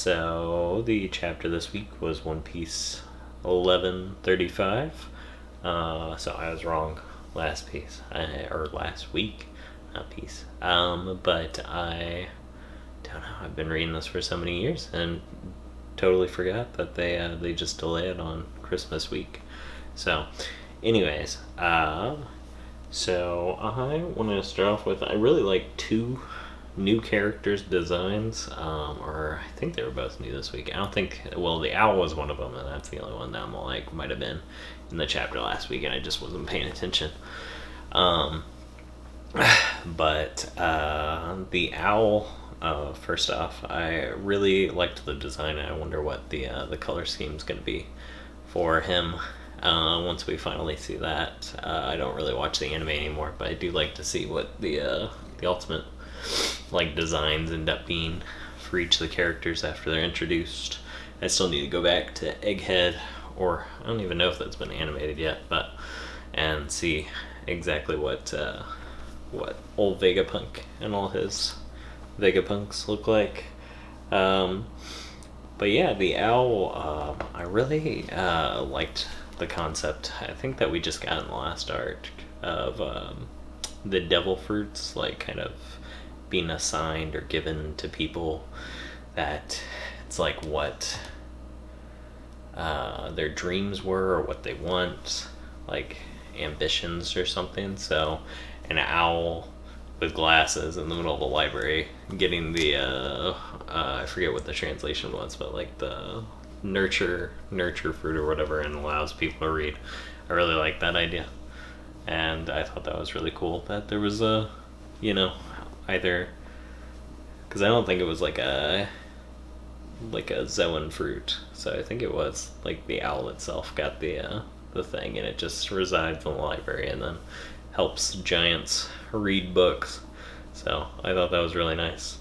So the chapter this week was One Piece 1135. So I was wrong last last week, not piece. But I don't know. I've been reading this for so many years and totally forgot that they just delay it on Christmas week. So, anyways, so I want to start off with I really like two new characters' designs, or I think they were both new this week. I don't think, well, the owl was one of them, and that's the only one that I'm like, might have been in the chapter last week, and I just wasn't paying attention. But the owl, first off, I really liked the design, and I wonder what the color scheme is going to be for him. Once we finally see that, I don't really watch the anime anymore, but I do like to see what the ultimate like designs end up being for each of the characters after they're introduced. I still need to go back to Egghead, or I don't even know if that's been animated yet, but and see exactly what old Vegapunk and all his Vegapunks look like. But yeah, the owl, I really liked the concept. I think that we just got in the last arc of the devil fruits, like kind of being assigned or given to people that it's like what their dreams were or what they want, like ambitions or something. So an owl with glasses in the middle of the library getting the I forget what the translation was, but like the nurture fruit or whatever, and allows people to read. I really like that idea, and I thought that was really cool that there was either, because I don't think it was like a Zoan fruit, so I think it was like the owl itself got the thing, and it just resides in the library and then helps giants read books. So I thought that was really nice.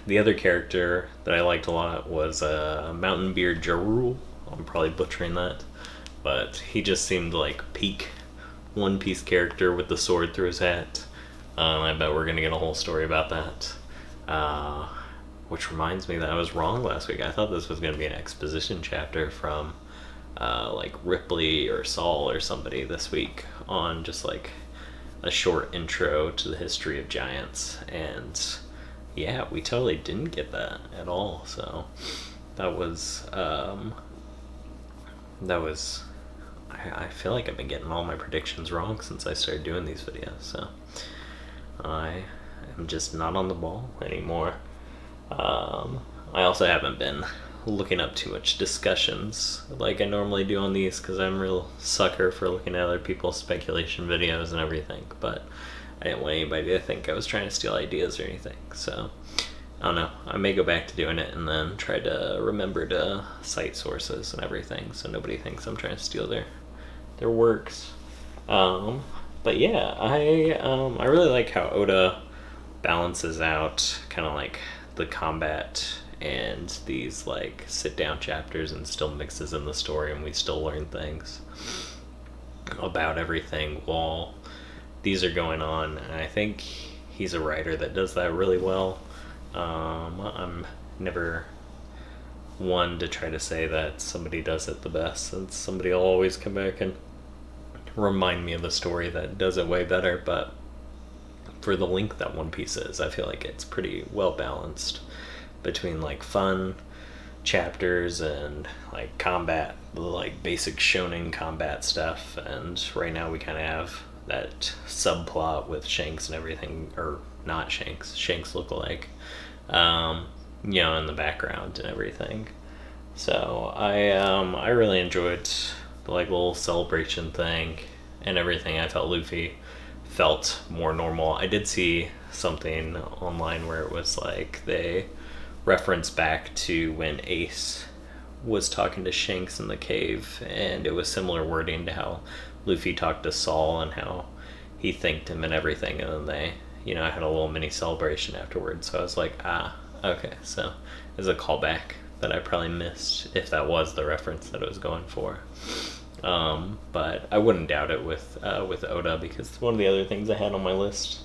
The other character that I liked a lot was Mountain Beard Jarul. I'm probably butchering that, but he just seemed like peak One Piece character with the sword through his hat. I bet we're gonna get a whole story about that. Which reminds me that I was wrong last week. I thought this was gonna be an exposition chapter from like Ripley or Saul or somebody this week on just like a short intro to the history of giants, and yeah, we totally didn't get that at all. So that was I feel like I've been getting all my predictions wrong since I started doing these videos, so I am just not on the ball anymore. I also haven't been looking up too much discussions like I normally do on these, because I'm a real sucker for looking at other people's speculation videos and everything, but I didn't want anybody to think I was trying to steal ideas or anything. So I don't know, I may go back to doing it and then try to remember to cite sources and everything so nobody thinks I'm trying to steal their works. But yeah, I really like how Oda balances out kind of like the combat and these like sit down chapters, and still mixes in the story, and we still learn things about everything while these are going on. And I think he's a writer that does that really well. I'm never one to try to say that somebody does it the best, and somebody will always come back and remind me of the story that does it way better. But for the length that One Piece is, I feel like it's pretty well balanced between like fun chapters and like combat, like basic shonen combat stuff. And right now we kind of have that subplot with Shanks and everything, or not Shanks, Shanks lookalike, in the background and everything. So I really enjoyed the like little celebration thing and everything. I felt Luffy felt more normal. I did see something online where it was like they reference back to when Ace was talking to Shanks in the cave, and it was similar wording to how Luffy talked to Saul and how he thanked him and everything, and then they had a little mini celebration afterwards. So I was like, okay, so there's a callback that I probably missed if that was the reference that it was going for. But I wouldn't doubt it with Oda, because one of the other things I had on my list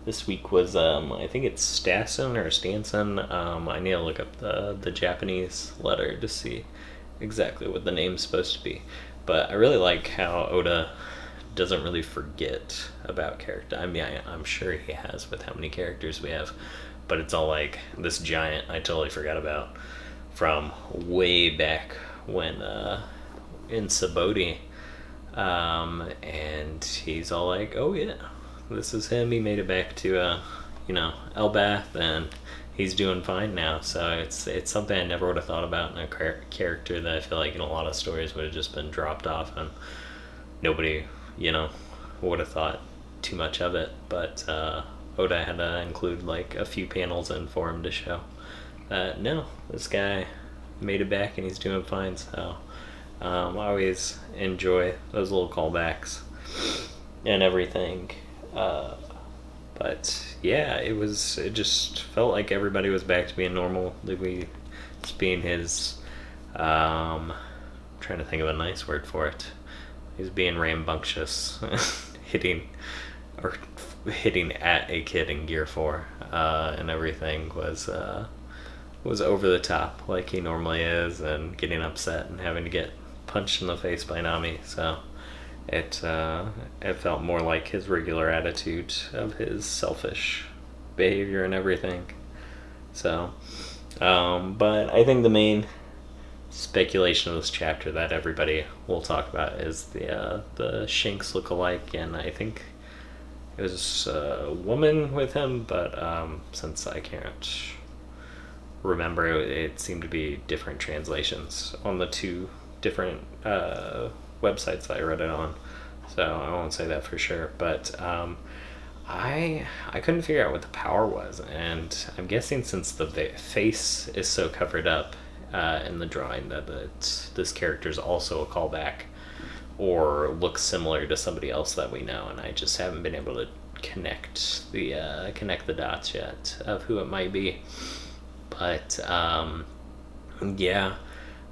this week was I think it's Stassen or Stanson. I need to look up the Japanese letter to see exactly what the name's supposed to be. But I really like how Oda doesn't really forget about character. I mean, I'm sure he has with how many characters we have, but it's all like this giant I totally forgot about from way back when in Saboti. And he's all like, oh yeah, this is him. He made it back to, Elbath, and he's doing fine now. So it's something I never would have thought about in a character that I feel like in a lot of stories would have just been dropped off and nobody, would have thought too much of it. But Oda had to include like a few panels in for him to show that no, this guy made it back and he's doing fine. So I always enjoy those little callbacks and everything. But yeah, it just felt like everybody was back to being normal. Just being his, trying to think of a nice word for it. He's being rambunctious, hitting at a kid in Gear 4, and everything was over the top like he normally is, and getting upset and having to get punched in the face by Nami. So it felt more like his regular attitude of his selfish behavior and everything. So, but I think the main speculation of this chapter that everybody will talk about is the Shanks look-alike, and I think it was a woman with him, but since I can't remember, it seemed to be different translations on the two different websites that I read it on, so I won't say that for sure. But I couldn't figure out what the power was, and I'm guessing since the face is so covered up in the drawing that this character is also a callback or looks similar to somebody else that we know, and I just haven't been able to connect the dots yet of who it might be. But yeah,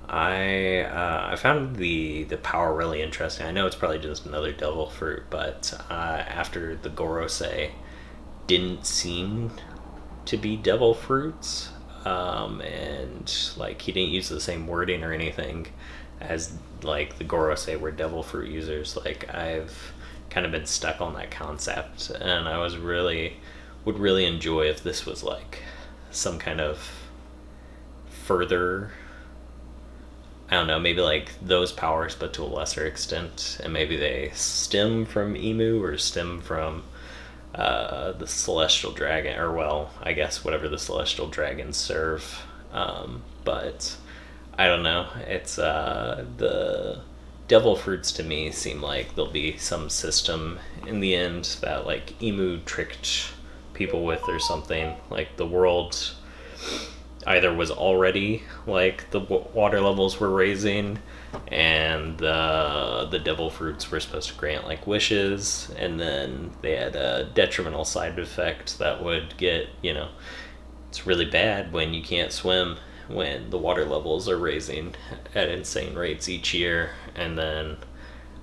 I found the power really interesting. I know it's probably just another devil fruit, but after the Gorosei didn't seem to be devil fruits, and like he didn't use the same wording or anything as like the Gorosei were devil fruit users. Like I've kind of been stuck on that concept, and I would really enjoy if this was like some kind of further, I don't know, maybe like those powers but to a lesser extent, and maybe they stem from Emu or stem from the celestial dragon, or well, I guess whatever the celestial dragons serve. But I don't know, it's the devil fruits to me seem like there'll be some system in the end that like Emu tricked people with or something. Like the world either was already like the water levels were raising, and the devil fruits were supposed to grant like wishes, and then they had a detrimental side effect that would get, it's really bad when you can't swim when the water levels are raising at insane rates each year. And then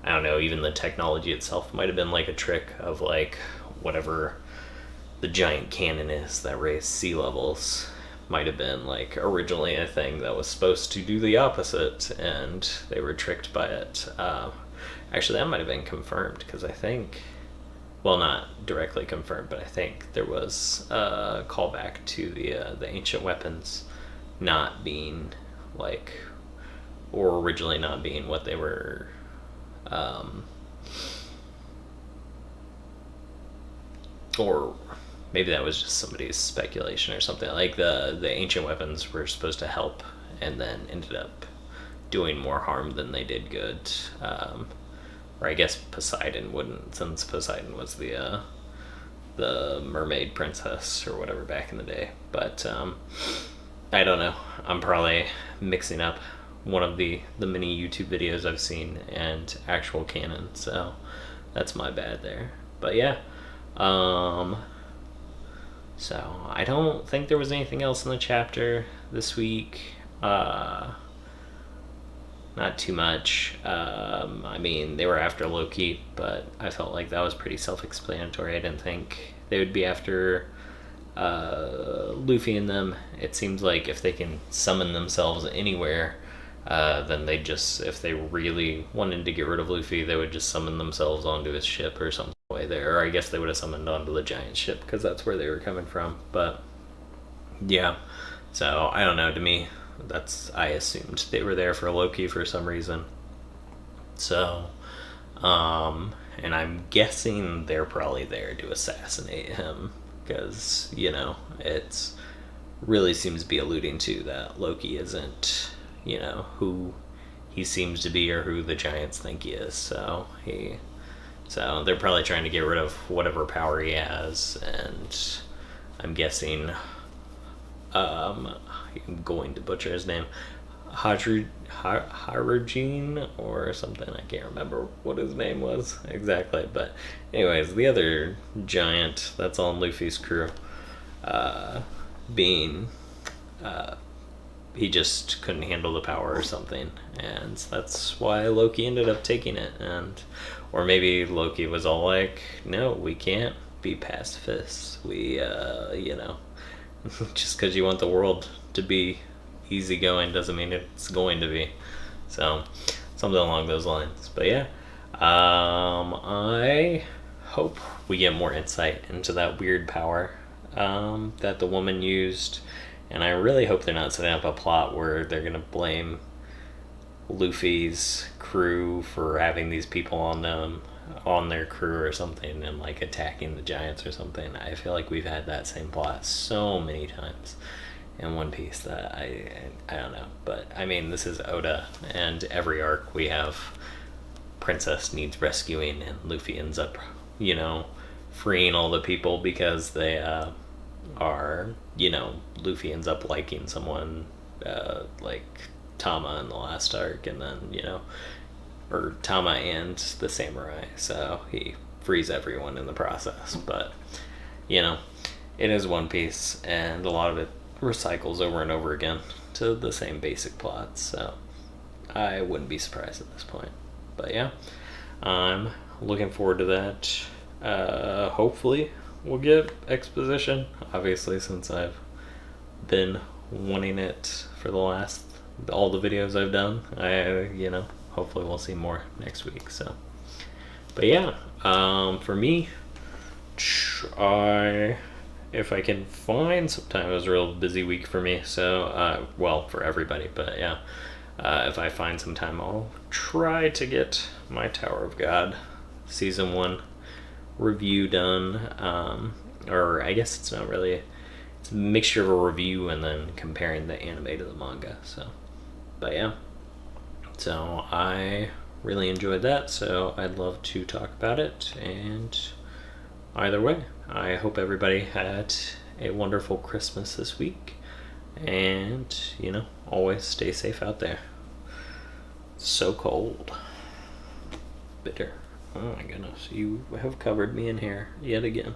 I don't know, even the technology itself might have been like a trick of like whatever the giant cannon is that raised sea levels might have been like originally a thing that was supposed to do the opposite, and they were tricked by it. Actually, that might have been confirmed, because I think, well, not directly confirmed, but I think there was a callback to the ancient weapons not being like, or originally not being what they were, or maybe that was just somebody's speculation or something. Like the ancient weapons were supposed to help, and then ended up doing more harm than they did good. Or I guess Poseidon wouldn't, since Poseidon was the mermaid princess or whatever back in the day. But I don't know. I'm probably mixing up one of the many YouTube videos I've seen and actual canon, so that's my bad there. But yeah, so I don't think there was anything else in the chapter this week. Not too much. I mean, they were after Loki, but I felt like that was pretty self-explanatory. I didn't think they would be after Luffy and them. It seems like if they can summon themselves anywhere, then they just, if they really wanted to get rid of Luffy, they would just summon themselves onto his ship or something way there. Or I guess they would have summoned onto the giant ship because that's where they were coming from. But yeah, so I don't know. To me, I assumed they were there for Loki for some reason. So, and I'm guessing they're probably there to assassinate him because, you know, it's really seems to be alluding to that Loki isn't, you know, who he seems to be or who the Giants think he is. So they're probably trying to get rid of whatever power he has, and I'm guessing, I'm going to butcher his name, Harujin or something. I can't remember what his name was exactly. But anyways, the other giant that's on Luffy's crew, being he just couldn't handle the power or something, and that's why Loki ended up taking it. And or maybe Loki was all like, no, we can't be pacifists, we you know, just because you want the world to be easygoing doesn't mean it's going to be. So something along those lines. But yeah, I hope we get more insight into that weird power that the woman used, and I really hope they're not setting up a plot where they're gonna blame Luffy's crew for having these people on their crew or something and like attacking the giants or something. I feel like we've had that same plot so many times in One Piece that I don't know. But I mean, this is Oda, and every arc we have princess needs rescuing, and Luffy ends up, you know, freeing all the people because they are, you know, Luffy ends up liking someone like Tama in the last arc, and then, you know, or Tama and the samurai, so he frees everyone in the process. But, you know, it is One Piece, and a lot of it recycles over and over again to the same basic plots, so I wouldn't be surprised at this point. But yeah, I'm looking forward to that. Hopefully we'll get exposition, obviously, since I've been wanting it for all the videos I've done. You know, hopefully we'll see more next week. So, but yeah, for me, if I can find some time, it was a real busy week for me, so well, for everybody, but yeah, if I find some time, I'll try to get my Tower of God season 1 review done, or I guess it's not really, it's a mixture of a review and then comparing the anime to the manga. So, but yeah, so I really enjoyed that, so I'd love to talk about it. And either way, I hope everybody had a wonderful Christmas this week, and, you know, always stay safe out there. So cold. Bitter. Oh my goodness, you have covered me in hair yet again.